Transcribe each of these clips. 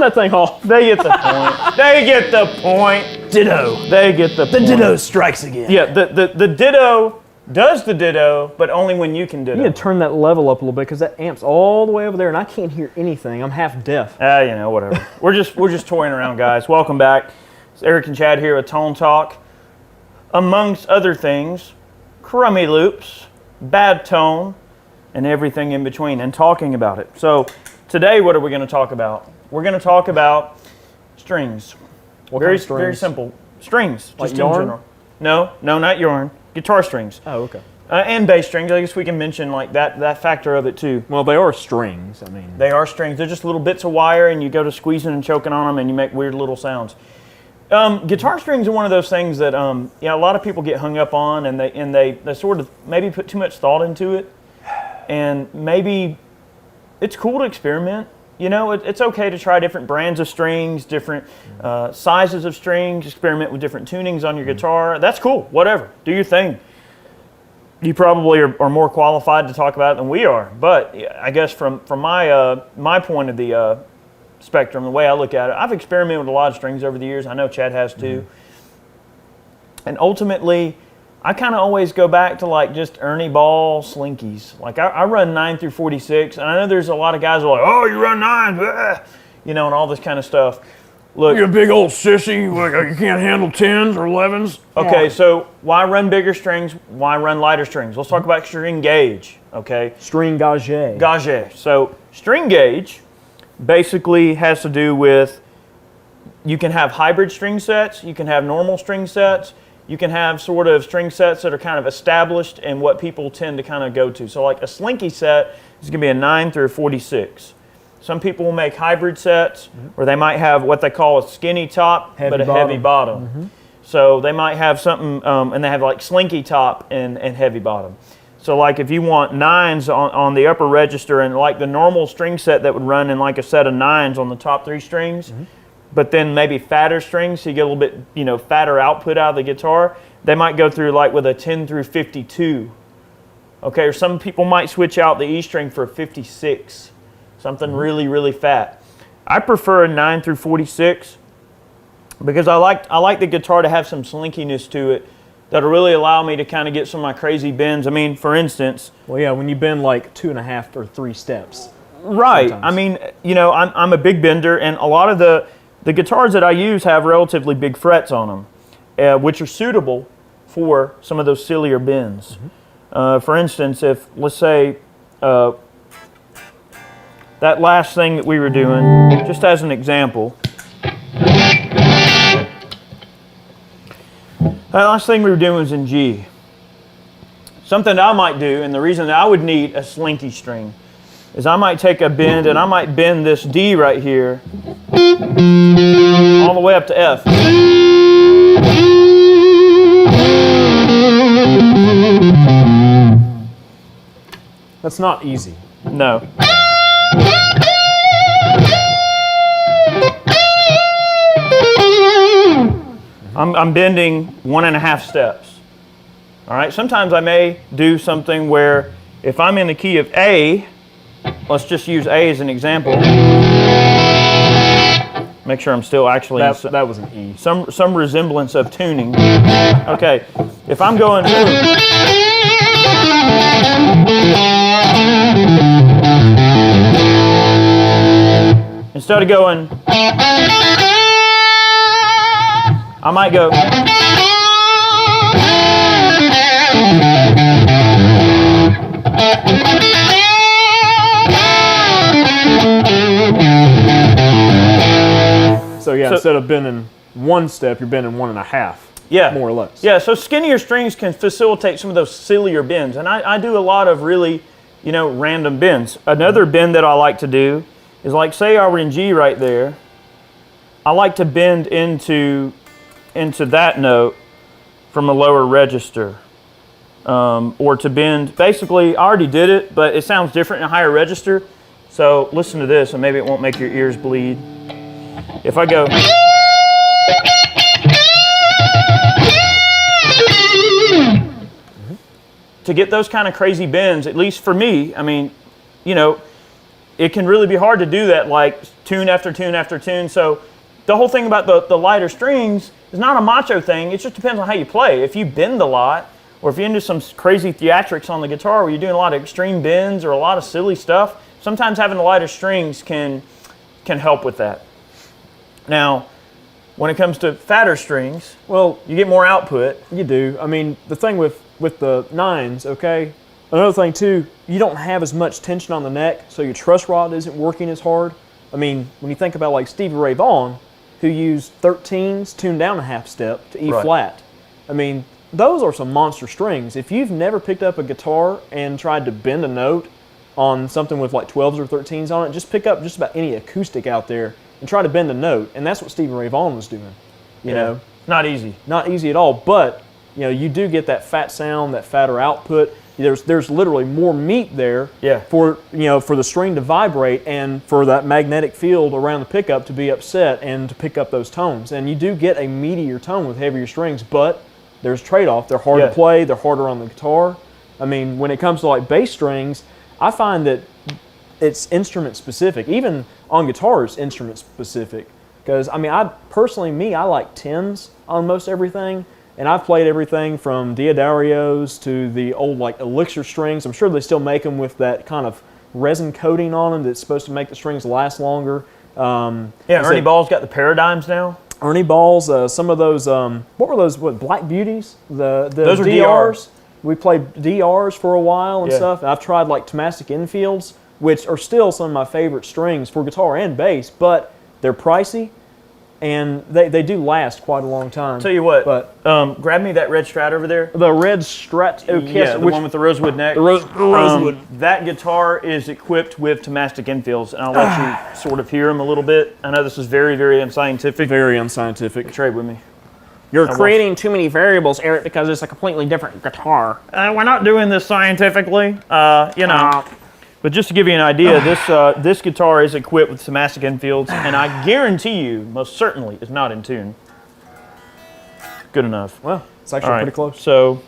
that thing off. They get the point. They get the point. Ditto. They get the point. The ditto strikes again. Yeah, the ditto does the ditto, but only when you can ditto. You need to turn that level up a little bit because that amp's all the way over there and I can't hear anything. I'm half deaf. Whatever. We're just toying around, guys. Welcome back. It's Eric and Chad here with Toine Talk. Amongst other things, crummy loops, bad tone, and everything in between, and talking about it. So today, what are we going to talk about? We're going to talk about strings. What kind of strings? Very simple. Strings, like just yarn? in general. No, not yarn. Guitar strings. Oh, okay. And bass strings. I guess we can mention like that factor of it too. Well, they are strings. I mean, they are strings. They're just little bits of wire, and you go to squeezing and choking on them, and you make weird little sounds. Guitar strings are one of those things that a lot of people get hung up on, and they sort of maybe put too much thought into it, and maybe it's cool to experiment. You know, it's okay to try different brands of strings, different sizes of strings, experiment with different tunings on your guitar. That's cool. Whatever. Do your thing. You probably are more qualified to talk about it than we are. But I guess from my point of the spectrum, the way I look at it, I've experimented with a lot of strings over the years. I know Chad has too. And ultimately, I kind of always go back to like just Ernie Ball slinkies. Like I run 9 through 46, and I know there's a lot of guys who are like, oh, you run 9, and all this kind of stuff. Look, you're a big old sissy. You can't handle 10s or 11s. Okay, so why run bigger strings? Why run lighter strings? Let's talk about string gauge. Okay, string gauge. Gauge. So string gauge basically has to do with you can have hybrid string sets, you can have normal string sets. You can have sort of string sets that are kind of established and what people tend to kind of go to. So like a slinky set is going to be a 9 through a 46. Some people will make hybrid sets where they might have what they call a skinny top but a heavy bottom. So they might have something, and they have like slinky top and heavy bottom. So like if you want 9s on the upper register and like the normal string set that would run in like a set of 9s on the top 3 strings, but then maybe fatter strings, so you get a little bit, fatter output out of the guitar. They might go through like with a 10 through 52. Okay, or some people might switch out the E string for a 56, something really, really fat. I prefer a 9 through 46 because I like the guitar to have some slinkiness to it that'll really allow me to kind of get some of my crazy bends. I mean, for instance. Well, yeah, when you bend like 2.5 or 3 steps. Right. Sometimes. I mean, I'm a big bender, and a lot of the guitars that I use have relatively big frets on them, which are suitable for some of those sillier bends. For instance, if, let's say, that last thing that we were doing, just as an example, that last thing we were doing was in G. Something that I might do, and the reason that I would need a slinky string, is I might take a bend and I might bend this D right here all the way up to F. That's not easy. No. I'm bending 1.5 steps. All right, sometimes I may do something where if I'm in the key of A, let's just use A as an example. Make sure I'm still actually that was an E. Some resemblance of tuning. Okay, if I'm going instead of going, I might go. So yeah, instead of bending 1 step, you're bending 1.5. Yeah, more or less. Yeah, so skinnier strings can facilitate some of those sillier bends, and I do a lot of really, random bends. Another bend that I like to do is like, say I were in G right there. I like to bend into that note from a lower register, or to bend. Basically, I already did it, but it sounds different in a higher register. So listen to this, and maybe it won't make your ears bleed. If I go. To get those kind of crazy bends, at least for me, I mean, it can really be hard to do that, like tune after tune after tune. So the whole thing about the lighter strings is not a macho thing. It just depends on how you play. If you bend a lot, or if you're into some crazy theatrics on the guitar where you're doing a lot of extreme bends or a lot of silly stuff, sometimes having the lighter strings can help with that. Now, when it comes to fatter strings, well, you get more output. You do. I mean, the thing with the 9s, okay, another thing too, you don't have as much tension on the neck, so your truss rod isn't working as hard. I mean, when you think about like Stevie Ray Vaughan, who used 13s tuned down a half step to E flat. I mean, those are some monster strings. If you've never picked up a guitar and tried to bend a note on something with like 12s or 13s on it, just pick up just about any acoustic out there and try to bend a note, and that's what Stevie Ray Vaughan was doing. You know, not easy. Not easy at all. But you know, you do get that fat sound, that fatter output. There's literally more meat there for for the string to vibrate and for that magnetic field around the pickup to be upset and to pick up those tones. And you do get a meatier tone with heavier strings, but there's trade-off. They're hard to play. They're harder on the guitar. I mean, when it comes to like bass strings, I find that it's instrument specific. Even on guitar, it's instrument specific. Because I mean, I like 10s on most everything, and I've played everything from Diodario's to the old like Elixir strings. I'm sure they still make them with that kind of resin coating on them that's supposed to make the strings last longer. Ernie Ball's got the Paradigms now. Ernie Balls, some of those, what were those, Black Beauties? Those are DRs. We played DRs for a while and stuff. And I've tried like Tomastic Infields, which are still some of my favorite strings for guitar and bass, but they're pricey, and they do last quite a long time. Tell you what, grab me that red Strat over there. The red Strat, the one with the rosewood neck. The rosewood. That guitar is equipped with Tomastic Infields, and I'll let you sort of hear them a little bit. I know this is very, very unscientific. Very unscientific. Trade with me. You're creating too many variables, Eric, because it's a completely different guitar. We're not doing this scientifically, But just to give you an idea, this guitar is equipped with Tomastic Infields, and I guarantee you, most certainly, is not in tune. Good enough. Well, it's actually pretty close. So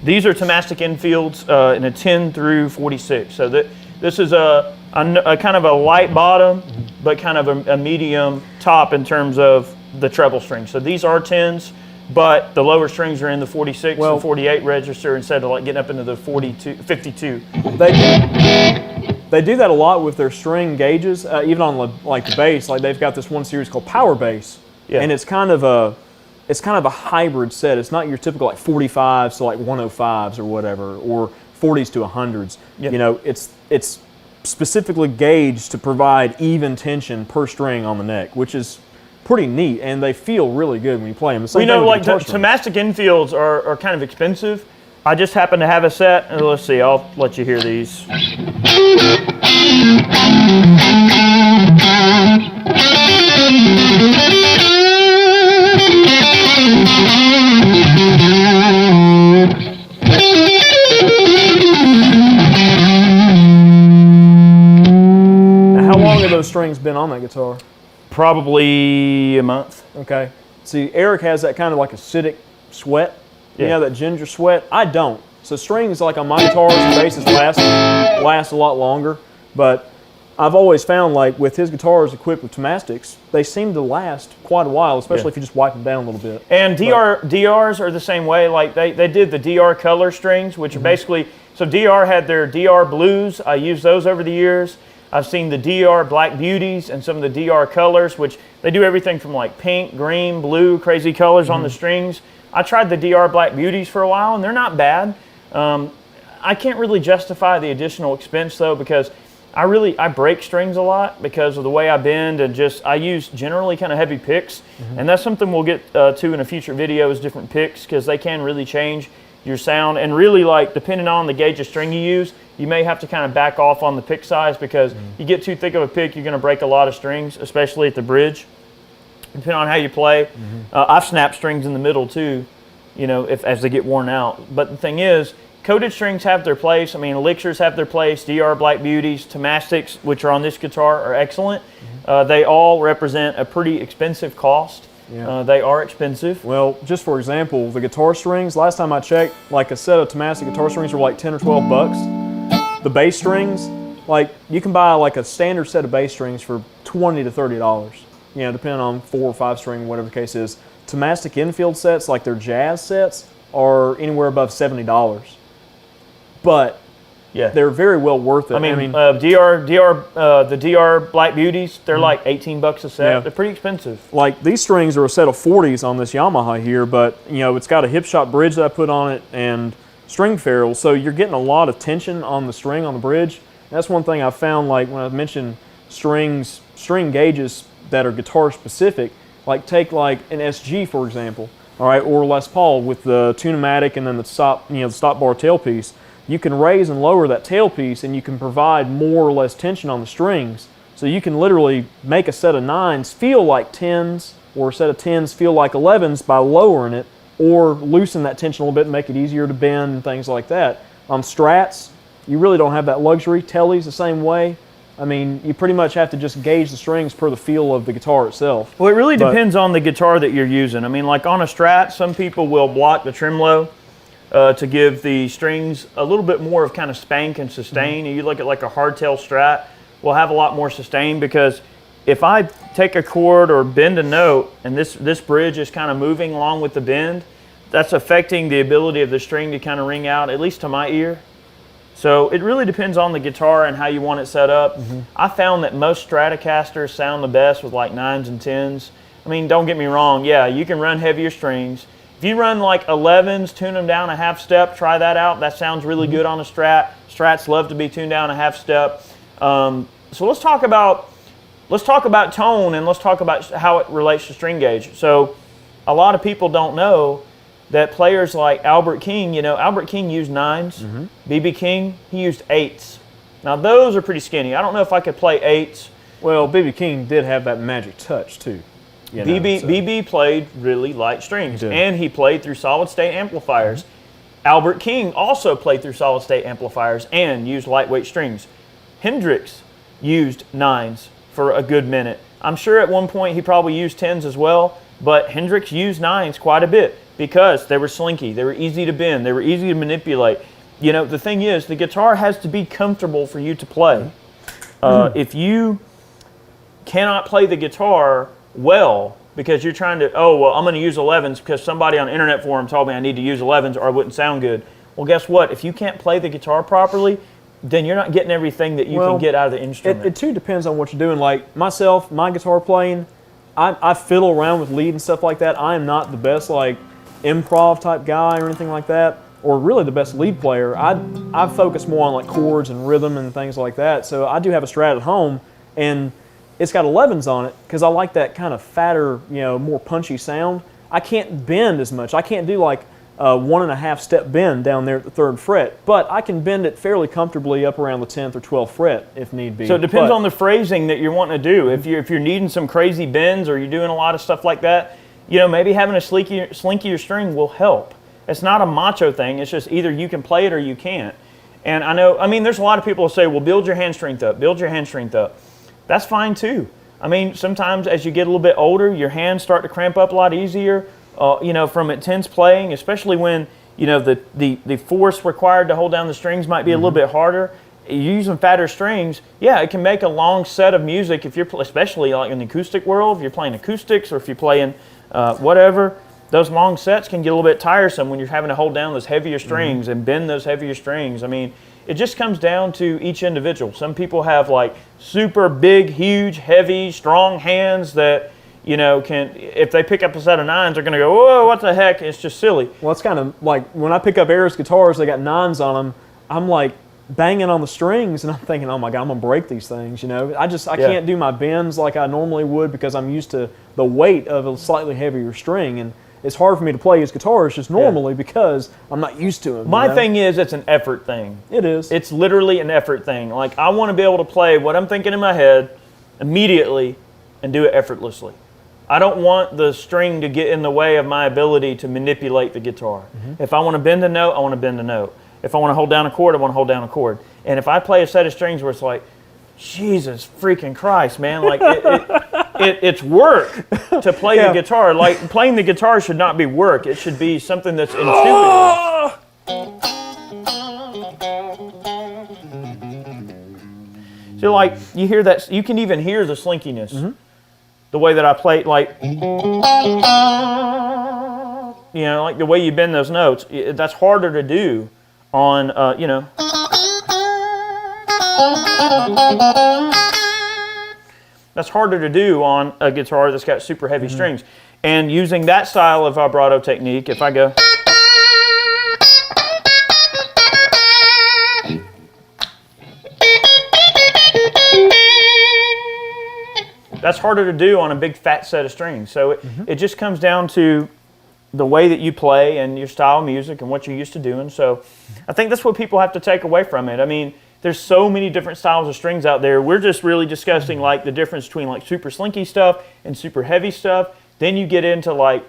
these are Tomastic Infields in a 10 through 46. So this is a kind of a light bottom, but kind of a medium top in terms of the treble string. So these are 10s, but the lower strings are in the 46 and 48 register instead of like getting up into the 52. They do that a lot with their string gauges, even on like the bass. Like they've got this one series called Power Bass, and it's kind of a hybrid set. It's not your typical like 45s to like 105s or whatever, or 40s to 100s. You know, it's specifically gauged to provide even tension per string on the neck, which is pretty neat, and they feel really good when you play them. The same thing with Tomastic Infields are kind of expensive. I just happen to have a set, and let's see, I'll let you hear these. Now, how long have those strings been on that guitar? Probably a month. Okay. See, Eric has that kind of like acidic sweat. You know, that ginger sweat. I don't. So strings like on my guitars and basses last a lot longer. But I've always found like with his guitars equipped with Tomastics, they seem to last quite a while, especially if you just wipe them down a little bit. And DRs are the same way. Like they did the DR color strings, which are basically, so DR had their DR blues. I used those over the years. I've seen the DR Black Beauties and some of the DR colors, which they do everything from like pink, green, blue, crazy colors on the strings. I tried the DR Black Beauties for a while, and they're not bad. I can't really justify the additional expense though, because I break strings a lot because of the way I bend, and I use generally kind of heavy picks, and that's something we'll get to in a future video, is different picks, because they can really change your sound, and really, like, depending on the gauge of string you use, you may have to kind of back off on the pick size, because you get too thick of a pick, you're going to break a lot of strings, especially at the bridge, depending on how you play. I've snapped strings in the middle too, you know, as they get worn out. But the thing is, coated strings have their place. I mean, Elixirs have their place. DR Black Beauties, Tomastics, which are on this guitar, are excellent. They all represent a pretty expensive cost. They are expensive. Well, just for example, the guitar strings, last time I checked, like a set of Tomastic guitar strings were like 10 or 12 bucks. The bass strings, Like, you can buy like a standard set of bass strings for $20 to $30, you know, depending on 4 or 5 string, whatever the case is. Tomastic infield sets, like their jazz sets, are anywhere above $70. But yeah, they're very well worth it. I mean the DR Black Beauties, they're like $18 a set. Yeah. They're pretty expensive. Like, these strings are a set of 40s on this Yamaha here, but, you know, it's got a hip shot bridge that I put on it and string ferrules, so you're getting a lot of tension on the string on the bridge. That's one thing I found, like when I mentioned string gauges that are guitar specific, like take like an SG for example, all right, or Les Paul with the Tune-o-matic and then the stop bar tailpiece. You can raise and lower that tailpiece and you can provide more or less tension on the strings. So you can literally make a set of 9s feel like 10s or a set of 10s feel like 11s by lowering it, or loosen that tension a little bit and make it easier to bend and things like that. On Strats, you really don't have that luxury. Telly's the same way. I mean, you pretty much have to just gauge the strings per the feel of the guitar itself. Well, it really depends on the guitar that you're using. I mean, like on a Strat, some people will block the tremolo to give the strings a little bit more of kind of spank and sustain. You look at like a hardtail Strat, will have a lot more sustain, because if I take a chord or bend a note and this bridge is kind of moving along with the bend, that's affecting the ability of the string to kind of ring out, at least to my ear. So it really depends on the guitar and how you want it set up. I found that most Stratocasters sound the best with like 9s and 10s. I mean, don't get me wrong, yeah, you can run heavier strings. If you run like 11s, tune them down a half step, try that out. That sounds really good on a Strat. Strats love to be tuned down a half step. So let's talk about tone, and let's talk about how it relates to string gauge. So a lot of people don't know that players like Albert King, you know, Albert King used 9s. B.B. King, he used 8s. Now those are pretty skinny. I don't know if I could play 8s. Well, B.B. King did have that magic touch too. B.B. played really light strings, and he played through solid state amplifiers. Albert King also played through solid state amplifiers and used lightweight strings. Hendrix used 9s for a good minute. I'm sure at one point he probably used 10s as well, but Hendrix used 9s quite a bit because they were slinky, they were easy to bend, they were easy to manipulate. You know, the thing is, the guitar has to be comfortable for you to play. If you cannot play the guitar well because you're trying to, oh, well, I'm going to use 11s because somebody on the internet forum told me I need to use 11s or it wouldn't sound good. Well, guess what? If you can't play the guitar properly, then you're not getting everything that you can get out of the instrument. It too depends on what you're doing. Like myself, my guitar playing, I fiddle around with lead and stuff like that. I am not the best like improv type guy or anything like that, or really the best lead player. I focus more on like chords and rhythm and things like that. So I do have a Strat at home, and it's got 11s on it because I like that kind of fatter, you know, more punchy sound. I can't bend as much. I can't do like a 1.5 step bend down there at the 3rd fret, but I can bend it fairly comfortably up around the 10th or 12th fret if need be. So it depends on the phrasing that you're wanting to do. If you're needing some crazy bends or you're doing a lot of stuff like that, you know, maybe having a slinkier string will help. It's not a macho thing. It's just either you can play it or you can't. And I mean, there's a lot of people who say, well, build your hand strength up, build your hand strength up. That's fine too. I mean, sometimes as you get a little bit older, your hands start to cramp up a lot easier, you know, from intense playing, especially when, you know, the force required to hold down the strings might be a little bit harder. You're using fatter strings, yeah, it can make a long set of music if you're, especially like in the acoustic world, if you're playing acoustics or if you're playing whatever, those long sets can get a little bit tiresome when you're having to hold down those heavier strings and bend those heavier strings. I mean, it just comes down to each individual. Some people have like super big, huge, heavy, strong hands that, you know, can, if they pick up a set of 9s, they're going to go, whoa, what the heck? It's just silly. Well, it's kind of like when I pick up Aris guitars, they got 9s on them. I'm like banging on the strings and I'm thinking, oh my God, I'm going to break these things, you know. I can't do my bends like I normally would because I'm used to the weight of a slightly heavier string. And it's hard for me to play his guitars just normally because I'm not used to him. My thing is, it's an effort thing. It is. It's literally an effort thing. Like, I want to be able to play what I'm thinking in my head immediately and do it effortlessly. I don't want the string to get in the way of my ability to manipulate the guitar. If I want to bend a note, I want to bend a note. If I want to hold down a chord, I want to hold down a chord. And if I play a set of strings where it's like, Jesus freaking Christ, man, like it's work to play the guitar. Like, playing the guitar should not be work. It should be something that's intuitive. So like you hear that, you can even hear the slinkiness. The way that I play, like, like the way you bend those notes, that's harder to do on, that's harder to do on a guitar that's got super heavy strings. And using that style of vibrato technique, if I go, that's harder to do on a big fat set of strings. So it just comes down to the way that you play and your style of music and what you're used to doing. So I think that's what people have to take away from it. I mean, there's so many different styles of strings out there. We're just really discussing like the difference between like super slinky stuff and super heavy stuff. Then you get into like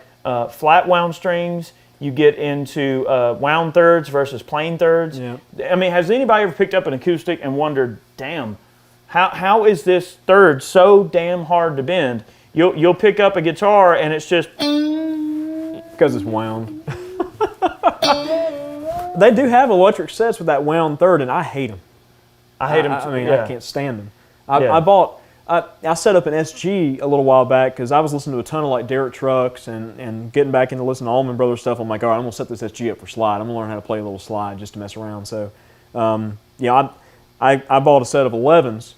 flat wound strings. You get into wound thirds versus plain thirds. Yeah. I mean, has anybody ever picked up an acoustic and wondered, damn, how is this third so damn hard to bend? You'll pick up a guitar and it's just because it's wound. They do have electric sets with that wound third, and I hate them. I hate them. I mean, I can't stand them. I set up an SG a little while back because I was listening to a ton of like Derek Trucks and getting back into listening to Allman Brothers stuff. I'm like, all right, I'm gonna set this SG up for slide. I'm gonna learn how to play a little slide just to mess around. So, I bought a set of 11s.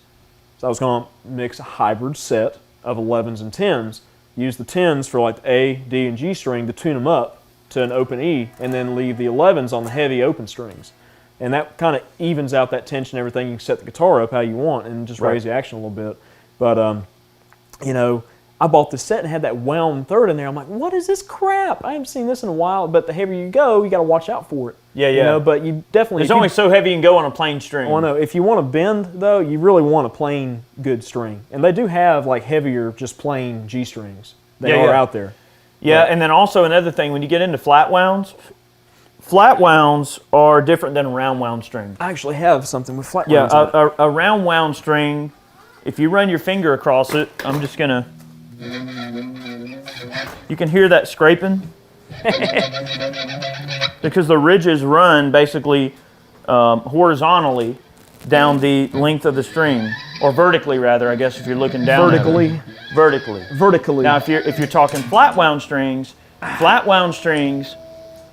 So I was gonna mix a hybrid set of 11s and 10s. Use the 10s for like the A, D, and G string to tune them up to an open E, and then leave the 11s on the heavy open strings. And that kind of evens out that tension and everything. You can set the guitar up how you want and just raise the action a little bit. But, I bought this set and had that wound third in there. I'm like, what is this crap? I haven't seen this in a while. But the heavier you go, you got to watch out for it. Yeah, yeah. You know, but you definitely... It's only so heavy you can go on a plain string. Oh, no. If you want to bend, though, you really want a plain good string. And they do have, like, heavier, just plain G strings. They are out there. Yeah, and then also another thing, when you get into flat wounds are different than a round wound string. I actually have something with flat wounds. Yeah, a round wound string, if you run your finger across it, I'm just going to... You can hear that scraping because the ridges run basically horizontally down the length of the string, or vertically rather, I guess if you're looking down. Vertically. Now, if you're talking flat wound strings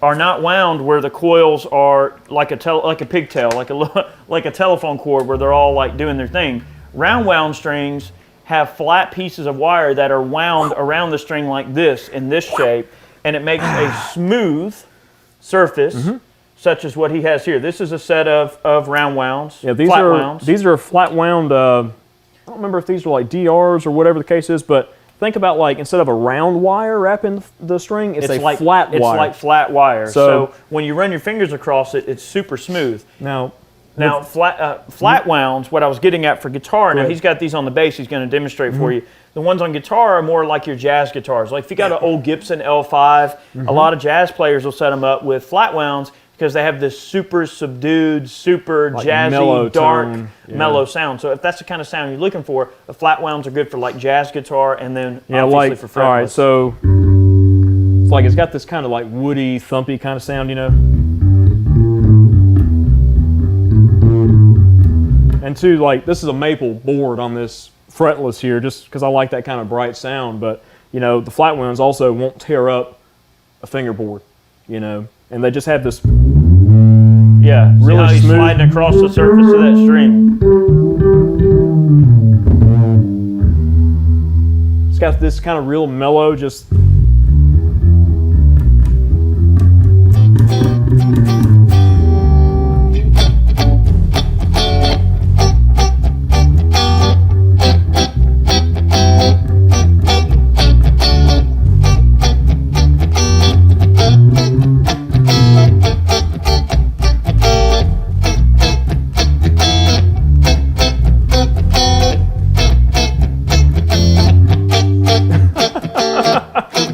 are not wound where the coils are like a pigtail, like a telephone cord where they're all like doing their thing. Round wound strings have flat pieces of wire that are wound around the string like this, in this shape, and it makes a smooth surface, such as what he has here. This is a set of round wounds, flat wounds. These are flat wound, I don't remember if these are like DRs or whatever the case is, but think about like instead of a round wire wrapping the string, it's a like flat wire. It's like flat wire. So when you run your fingers across it, it's super smooth. Now, flat wounds, what I was getting at for guitar, now he's got these on the bass, he's going to demonstrate for you. The ones on guitar are more like your jazz guitars. Like if you got an old Gibson L5, a lot of jazz players will set them up with flat wounds because they have this super subdued, super like jazzy, mellow dark, mellow sound. So if that's the kind of sound you're looking for, the flat wounds are good for like jazz guitar and then obviously for fretless. All right, so it's like it's got this kind of like woody, thumpy kind of sound, you know? And two, like, this is a maple board on this fretless here, just because I like that kind of bright sound. But, you know, the flat wounds also won't tear up a fingerboard, you know. And they just have this, really smooth. Sliding across the surface of that string. It's got this kind of real mellow, just...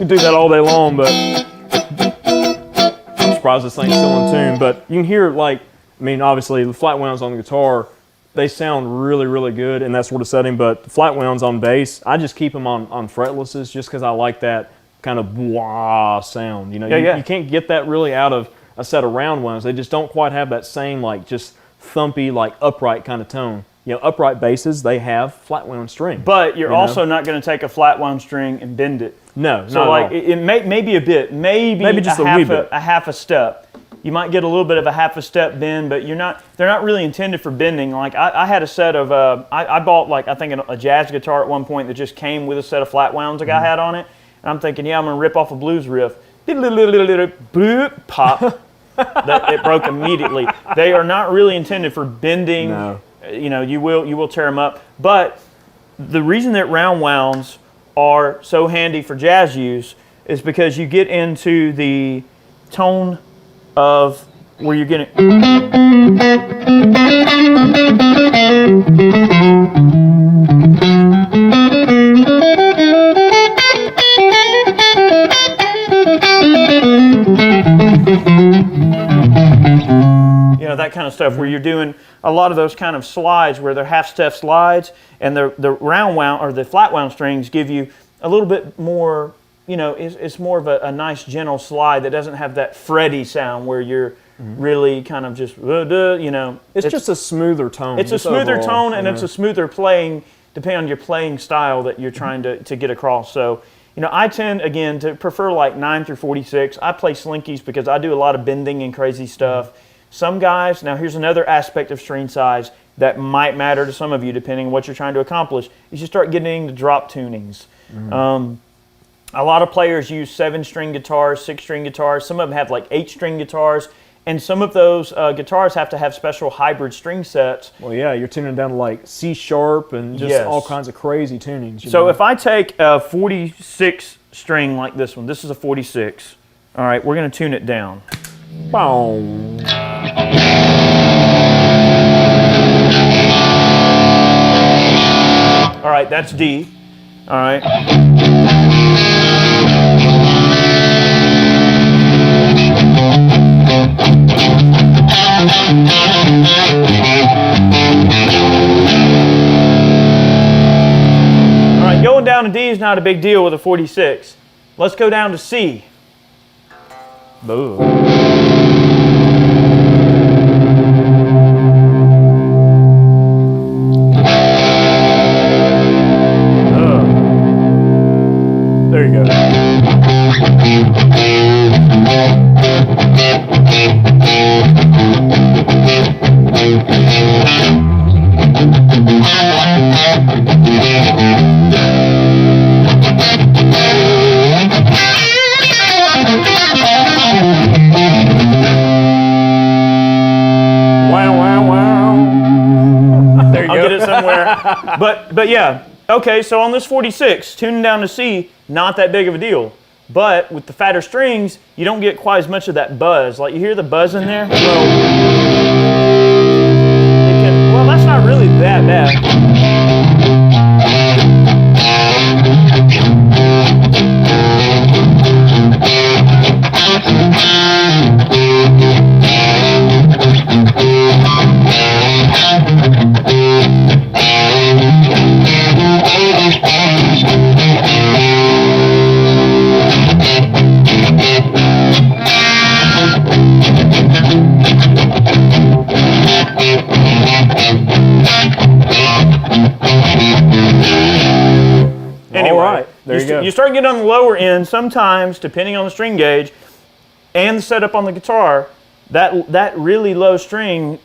do that all day long, but I'm surprised this thing's still in tune. But you can hear, like, I mean, obviously the flat wounds on the guitar, they sound really, really good in that sort of setting. But the flat wounds on bass, I just keep them on fretlesses just because I like that kind of wah sound. You know, you can't get that really out of a set of round wounds. They just don't quite have that same like just thumpy, like upright kind of tone. upright basses, they have flat wound string. But you're also not going to take a flat wound string and bend it. No, so not it may be a bit, maybe just a half a step. You might get a little bit of a half a step bend, but they're not really intended for bending. Like I had a set of, I bought like, I think a jazz guitar at one point that just came with a set of flat wounds a guy had on it. And I'm thinking, yeah, I'm going to rip off a blues riff. Bloop, pop. It broke immediately. They are not really intended for bending. No. You will tear them up. But the reason that round wounds are so handy for jazz use is because you get into the tone of where you're getting. That kind of stuff, where you're doing a lot of those kind of slides where they're half-step slides, and the round wound or the flat wound strings give you a little bit more, it's more of a nice gentle slide that doesn't have that fretty sound where you're really kind of just, It's just a smoother tone. It's a smoother tone, and it's a smoother playing, depending on your playing style that you're trying to get across. So, I tend, again, to prefer like 9 through 46. I play slinkies because I do a lot of bending and crazy stuff. Some guys, now here's another aspect of string size that might matter to some of you depending on what you're trying to accomplish, is you start getting into drop tunings. A lot of players use 7-string guitars, 6-string guitars. Some of them have like 8-string guitars. And some of those guitars have to have special hybrid string sets. Well, yeah, you're tuning down to like C sharp and just all kinds of crazy tunings. So if I take a 46 string like this one, this is a 46. All right, we're going to tune it down. Boom. All right, that's D. All right. All right, going down to D is not a big deal with a 46. Let's go down to C. Boo. There you go. Wow, wow, wow. There you go. I'll get it somewhere. But yeah. Okay, so on this 46, tuning down to C, not that big of a deal. But with the fatter strings, you don't get quite as much of that buzz. Like, you hear the buzz in there? Well, that's not really that bad. Anyway, all right, there you go. You start getting on the lower end, sometimes, depending on the string gauge and the setup on the guitar, that really low string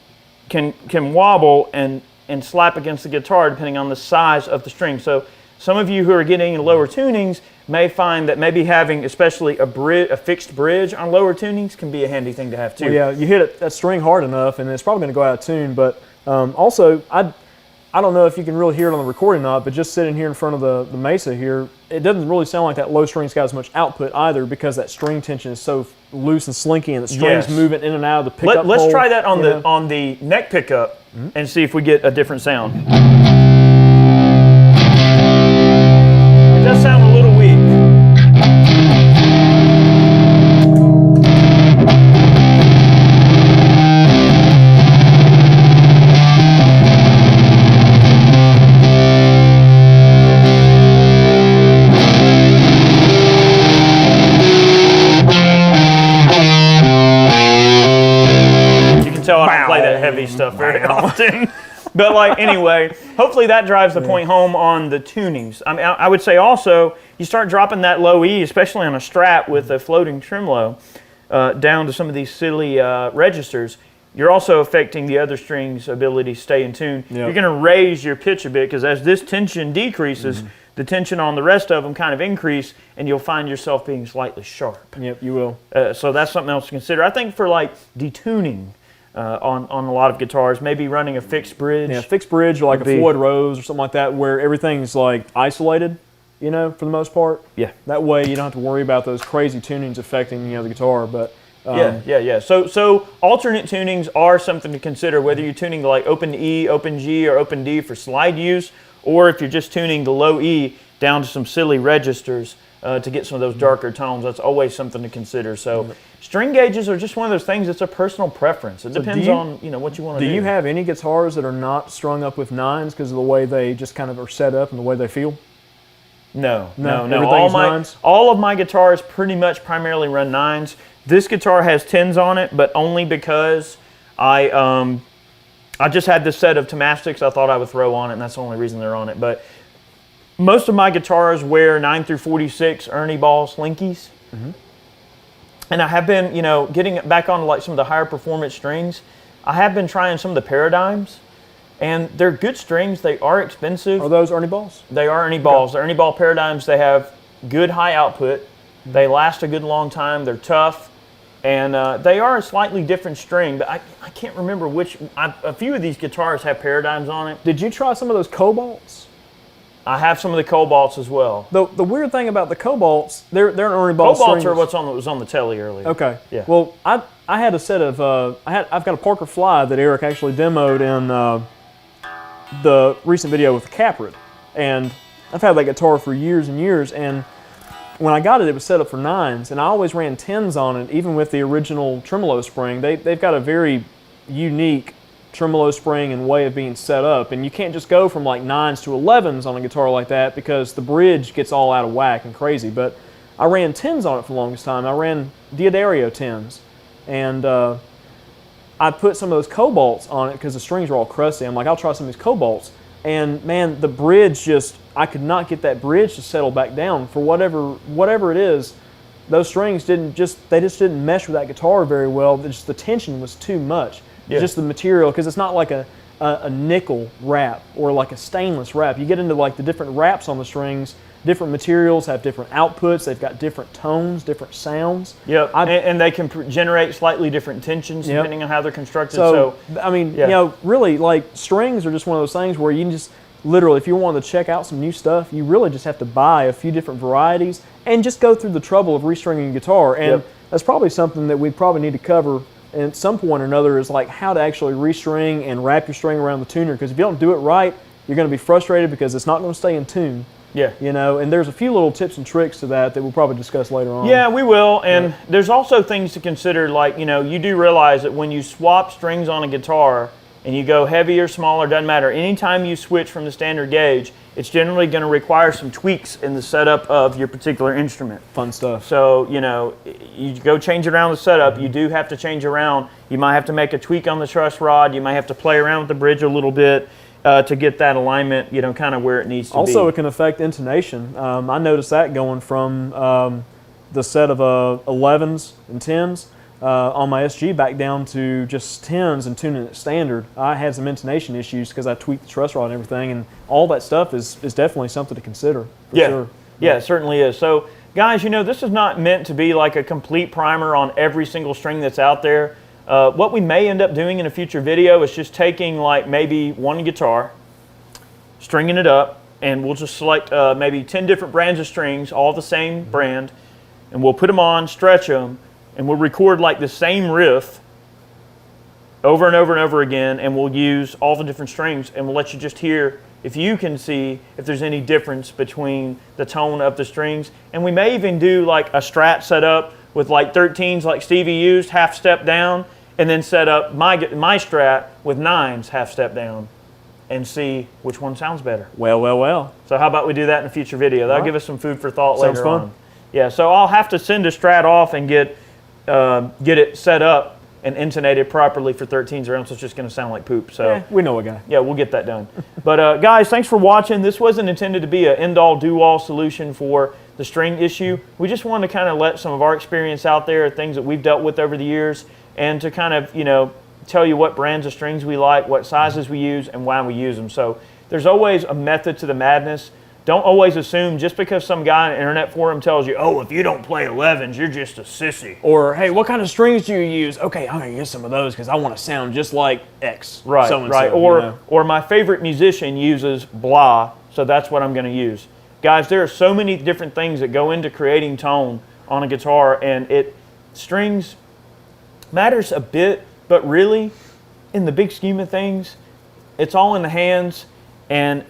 can wobble and slap against the guitar depending on the size of the string. So some of you who are getting in lower tunings may find that maybe having especially a fixed bridge on lower tunings can be a handy thing to have too. Well, yeah, you hit that string hard enough and it's probably going to go out of tune. But also, I don't know if you can really hear it on the recording or not, but just sitting here in front of the Mesa here, it doesn't really sound like that low string's got as much output either, because that string tension is so loose and slinky and the string's moving in and out of the pickup Let's hole, try that on the neck pickup and see if we get a different sound. It does sound a little weak. I don't play that heavy stuff very often. But like anyway, hopefully that drives the point home on the tunings. I mean, I would say also you start dropping that low E, especially on a Strat with a floating tremolo, down to some of these silly registers. You're also affecting the other strings' ability to stay in tune. Yep. You're going to raise your pitch a bit because as this tension decreases, the tension on the rest of them kind of increase, and you'll find yourself being slightly sharp. Yep, you will. So that's something else to consider. I think for like detuning on a lot of guitars, maybe running a fixed bridge. Yeah, fixed bridge or like a Floyd Rose or something like that where everything's like isolated, you know, for the most part. Yeah. That way you don't have to worry about those crazy tunings affecting, you know, the guitar. But yeah. So alternate tunings are something to consider, whether you're tuning like open E, open G, or open D for slide use, or if you're just tuning the low E down to some silly registers to get some of those darker tones. That's always something to consider. So string gauges are just one of those things. It's a personal preference. It depends on what you want to do. Do you have any guitars that are not strung up with nines because of the way they just kind of are set up and the way they feel? No. Nines? All of my guitars pretty much primarily run nines. This guitar has 10s on it, but only because I just had this set of Tomastics I thought I would throw on it, and that's the only reason they're on it. But most of my guitars wear 9 through 46 Ernie Ball Slinkies. And I have been, getting back on like some of the higher performance strings. I have been trying some of the Paradigms, and they're good strings. They are expensive. Are those Ernie Balls? They are Ernie Balls. The Ernie Ball Paradigms, they have good high output. They last a good long time. They're tough. And they are a slightly different string, but I can't remember which. A few of these guitars have Paradigms on it. Did you try some of those Cobalts? I have some of the Cobalts as well. The weird thing about the Cobalts, they're an Ernie Ball Cobalts strings. are what was on the telly earlier. Okay. Yeah. Well, I had a set of I've got a Parker Fly that Eric actually demoed in the recent video with the Caprid, and I've had that guitar for years and years. And when I got it, it was set up for nines, and I always ran 10s on it, even with the original tremolo spring. They've got a very unique tremolo spring and way of being set up, and you can't just go from like 9s to 11s on a guitar like that because the bridge gets all out of whack and crazy. But I ran 10s on it for the longest time. I ran Diodario 10s, and I put some of those Cobalts on it because the strings were all crusty. I'm like, I'll try some of these Cobalts, and man, the bridge I could not get that bridge to settle back down for whatever it is. Those strings just didn't mesh with that guitar very well. The tension was too much. Yeah. Just the material, because it's not like a nickel wrap or like a stainless wrap. You get into like the different wraps on the strings. Different materials have different outputs. They've got different tones, different sounds. Yep, and they can generate slightly different tensions depending on how they're constructed. So I mean, really, like strings are just one of those things where you can just literally, if you want to check out some new stuff, you really just have to buy a few different varieties and just go through the trouble of restringing a guitar. And that's probably something that we probably need to cover at some point or another, is like how to actually restring and wrap your string around the tuner. Because if you don't do it right, you're going to be frustrated because it's not going to stay in tune. Yeah. And there's a few little tips and tricks to that we'll probably discuss later on. Yeah, we will. And there's also things to consider, like, you do realize that when you swap strings on a guitar and you go heavier, smaller, doesn't matter. Anytime you switch from the standard gauge, it's generally going to require some tweaks in the setup of your particular instrument. Fun stuff. So, you go change around the setup, you do have to change around. You might have to make a tweak on the truss rod. You might have to play around with the bridge a little bit to get that alignment, kind of where it needs to be. Also, it can affect intonation. I noticed that going from the set of 11s and 10s on my SG back down to just 10s and tuning it standard. I had some intonation issues because I tweaked the truss rod and everything, and all that stuff is definitely something to consider, for sure. Yeah, it certainly is. So, guys, this is not meant to be like a complete primer on every single string that's out there. What we may end up doing in a future video is just taking like maybe one guitar, stringing it up, and we'll just select maybe 10 different brands of strings, all the same brand, and we'll put them on, stretch them, and we'll record like the same riff over and over and over again, and we'll use all the different strings, and we'll let you just hear if you can see if there's any difference between the tone of the strings. And we may even do like a Strat setup with like 13s like Stevie used, half step down, and then set up my Strat with 9s, half step down, and see which one sounds better. Well. So how about we do that in a future video? That'll give us some food for thought later on. Fun. Yeah, so I'll have to send a Strat off and get it set up, and intonate it properly for 13s, or else it's just going to sound like poop. So we know a guy. Yeah, we'll get that done. But guys, thanks for watching. This wasn't intended to be an end-all, do-all solution for the string issue. We just wanted to kind of let some of our experience out there, things that we've dealt with over the years, and to kind of, tell you what brands of strings we like, what sizes we use, and why we use them. So there's always a method to the madness. Don't always assume just because some guy on an internet forum tells you, oh, if you don't play 11s, you're just a sissy. Or, hey, what kind of strings do you use? Okay, I'm going to use some of those because I want to sound just like X. Right, so-and-so, right. Or my favorite musician uses blah, so that's what I'm going to use. Guys, there are so many different things that go into creating tone on a guitar, and strings matters a bit, but really, in the big scheme of things, it's all in the hands, and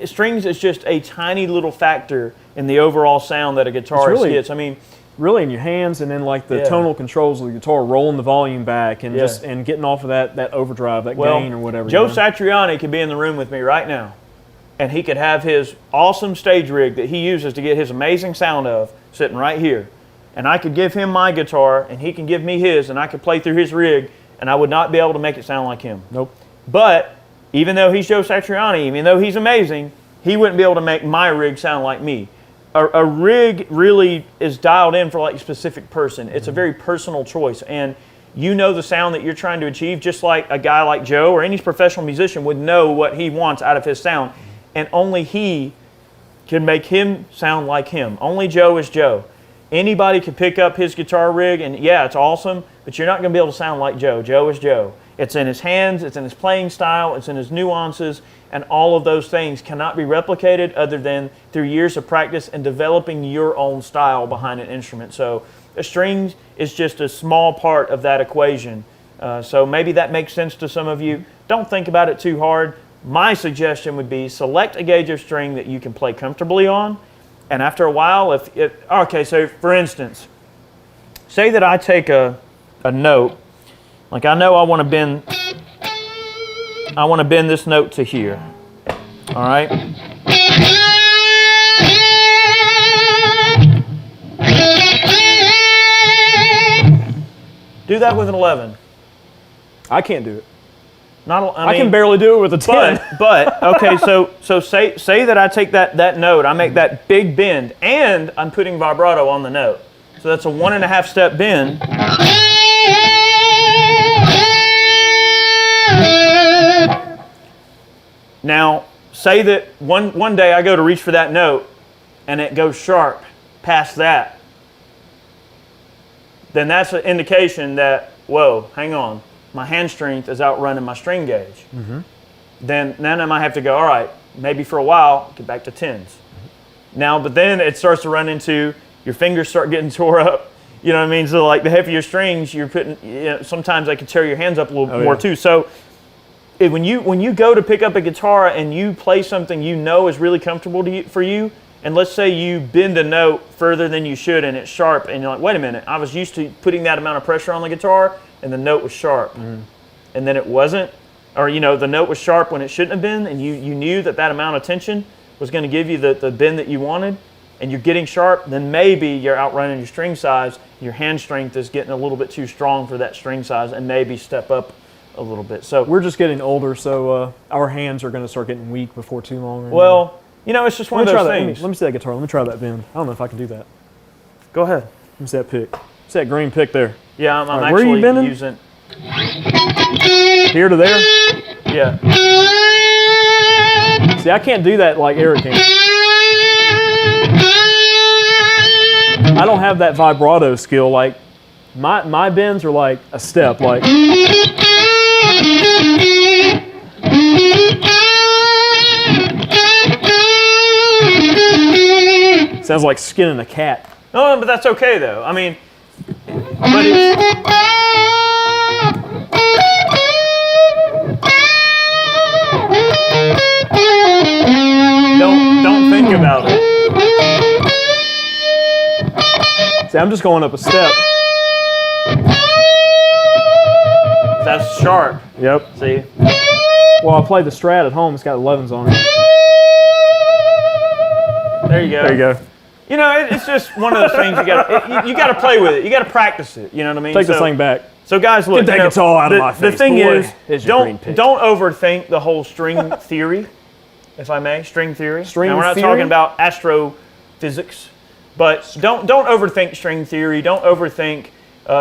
strings is just a tiny little factor in the overall sound that a guitarist gets. I mean, really in your hands, and then like the tonal controls of the guitar, rolling the volume back, and just getting off of that overdrive, that gain or whatever. Joe Satriani could be in the room with me right now, and he could have his awesome stage rig that he uses to get his amazing sound of sitting right here, and I could give him my guitar, and he can give me his, and I could play through his rig, and I would not be able to make it sound like him. Nope. But even though he's Joe Satriani, even though he's amazing, he wouldn't be able to make my rig sound like me. A rig really is dialed in for like a specific person. It's a very personal choice, and you know the sound that you're trying to achieve, just like a guy like Joe or any professional musician would know what he wants out of his sound, and only he can make him sound like him. Only Joe is Joe. Anybody can pick up his guitar rig, and yeah, it's awesome, but you're not going to be able to sound like Joe. Joe is Joe. It's in his hands, it's in his playing style, it's in his nuances, and all of those things cannot be replicated other than through years of practice and developing your own style behind an instrument. So a string is just a small part of that equation. So maybe that makes sense to some of you. Don't think about it too hard. My suggestion would be select a gauge of string that you can play comfortably on, and after a while, okay, so for instance, say that I take a note, like I know I want to bend this note to here, all right? Do that with an 11. I can't do it. I can barely do it with a 10. But okay, so say that I take that note, I make that big bend, and I'm putting vibrato on the note. So that's a 1.5 step bend. Now, say that one day I go to reach for that note and it goes sharp past that. Then that's an indication that, whoa, hang on, my hand strength is outrunning my string gauge. Mm-hmm. Then I might have to go, all right, maybe for a while, get back to 10s. Mm-hmm. Now, but then it starts to run into, your fingers start getting tore up. You know what I mean? So like the heavier strings, you're putting, sometimes they can tear your hands up a little more too. So when you go to pick up a guitar and you play something you know is really comfortable for you, and let's say you bend a note further than you should and it's sharp, and you're like, wait a minute, I was used to putting that amount of pressure on the guitar and the note was sharp. Mm-hmm. And then it wasn't, or the note was sharp when it shouldn't have been, and you knew that amount of tension was going to give you the bend that you wanted, and you're getting sharp, then maybe you're outrunning your string size, your hand strength is getting a little bit too strong for that string size, and maybe step up a little bit. So we're just getting older, so our hands are going to start getting weak before too long. Well, it's just one of those things. Let me see that guitar. Let me try that bend. I don't know if I can do that. Go ahead. Let me see that pick. See that green pick there. Yeah, I'm right, actually where are you bending? using here to there. Yeah. See, I can't do that like Eric can. I don't have that vibrato skill. Like my bends are like a step. Like. Sounds like skinning a cat. No, but that's okay though. I mean, but it's, don't think about it. See, I'm just going up a step. That's sharp. Yep. See? Well, I play the Strat at home. It's got 11s on it. There you go. There you go. It's just one of those things you got to play with it. You got to practice it. You know what I mean? Take this thing back. So guys, look, Get that guitar out of my face. The thing boy. is, Here's your green don't pick. overthink the whole string theory, if I may, string theory. String now, we're not theory? talking about astrophysics, but don't overthink string theory. Don't overthink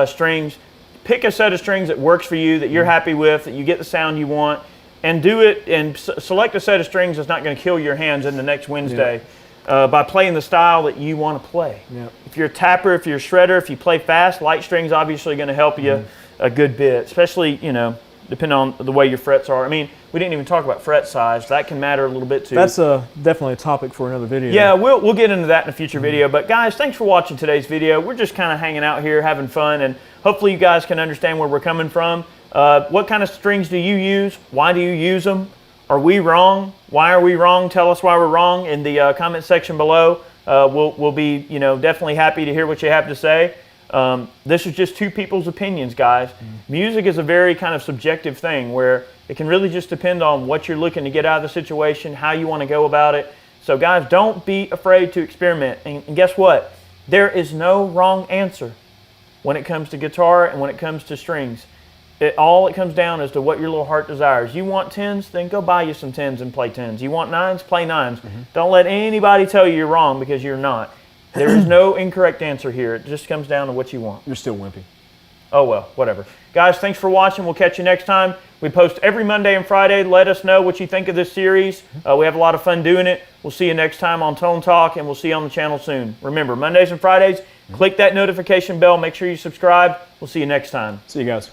strings. Pick a set of strings that works for you, that you're happy with, that you get the sound you want, and do it. And select a set of strings that's not going to kill your hands in the next Wednesday. By playing the style that you want to play. Yep. If you're a tapper, if you're a shredder, if you play fast, light string's obviously going to help you a good bit, especially, depending on the way your frets are. I mean, we didn't even talk about fret size. That can matter a little bit too. That's definitely a topic for another video. Yeah, we'll get into that in a future video. But guys, thanks for watching today's video. We're just kind of hanging out here, having fun, and hopefully you guys can understand where we're coming from. What kind of strings do you use? Why do you use them? Are we wrong? Why are we wrong? Tell us why we're wrong in the comment section below. We'll be definitely happy to hear what you have to say. This is just two people's opinions, guys. Music is a very kind of subjective thing where it can really just depend on what you're looking to get out of the situation, how you want to go about it. So guys, don't be afraid to experiment. And guess what? There is no wrong answer when it comes to guitar and when it comes to strings. All it comes down is to what your little heart desires. You want 10s? Then go buy you some 10s and play 10s. You want 9s? Play 9s. Don't let anybody tell you you're wrong, because you're not. There is no incorrect answer here. It just comes down to what you want. You're still wimpy. Oh well, whatever. Guys, thanks for watching. We'll catch you next time. We post every Monday and Friday. Let us know what you think of this series. We have a lot of fun doing it. We'll see you next time on Toine Talk, and we'll see you on the channel soon. Remember, Mondays and Fridays, click that notification bell. Make sure you subscribe. We'll see you next time. See you guys.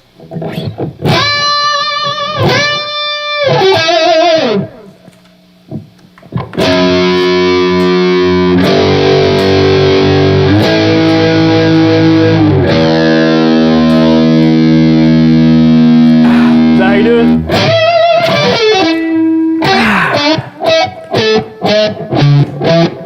Is that how you do it?